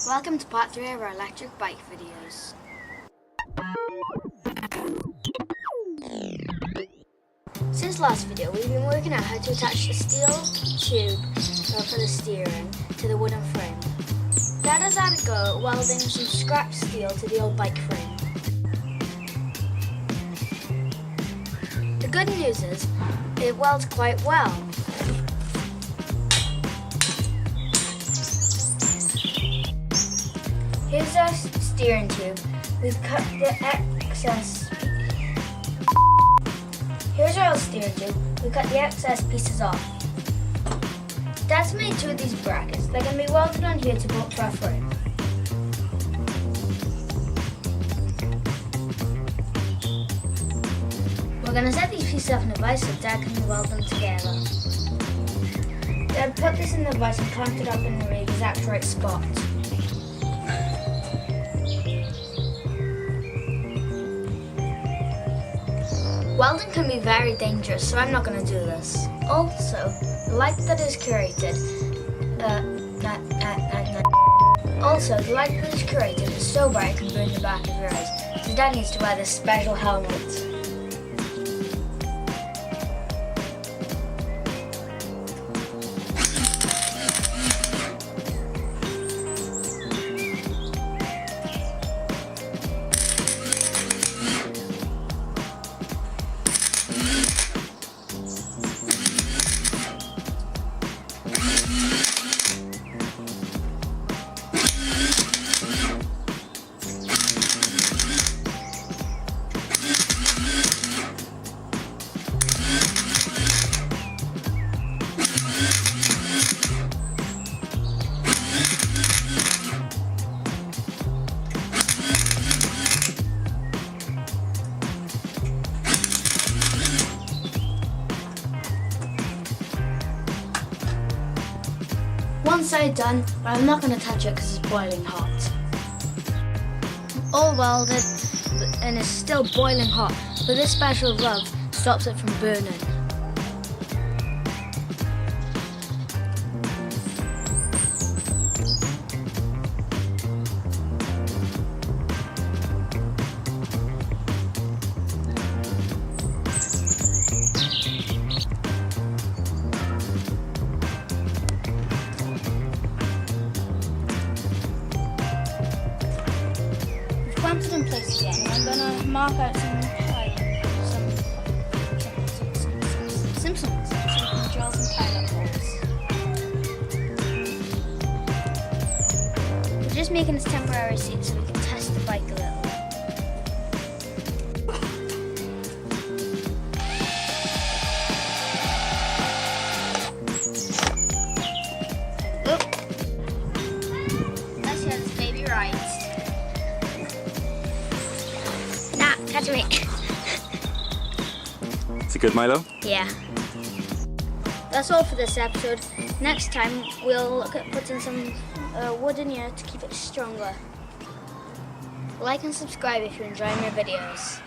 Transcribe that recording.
Welcome to part 3 of our electric bike videos. Since last video, we've been working out how to attach the steel tube for the steering to the wooden frame. Dad has had a go at welding some scrap steel to the old bike frame. The good news is, it welds quite well. Here's our steering tube. We've cut the excess. Here's our steering tube. We cut the excess pieces off. Dad's made 2 of these brackets. They're going to be welded on here to bolt to our frame. We're going to set these pieces up in a vise so Dad can weld them together. Dad put this in the vise and clamped it up in the exact right spot. Welding can be very dangerous, so I'm not going to do this. Also, the light that is created, is so bright it can burn the back of your eyes. So Dad needs to wear this special helmet. One side done, but I'm not going to touch it because it's boiling hot. All welded and it's still boiling hot, but this special rub stops it from burning. Clamped it in place again, and I'm going to mark out some gels and pilot holes. We're just making this temporary seat so we can test the bike a little. Let's get this baby right. Catch me. Is it good, Milo? Yeah. That's all for this episode. Next time we'll look at putting some wood in here to keep it stronger. Like and subscribe if you enjoy my videos.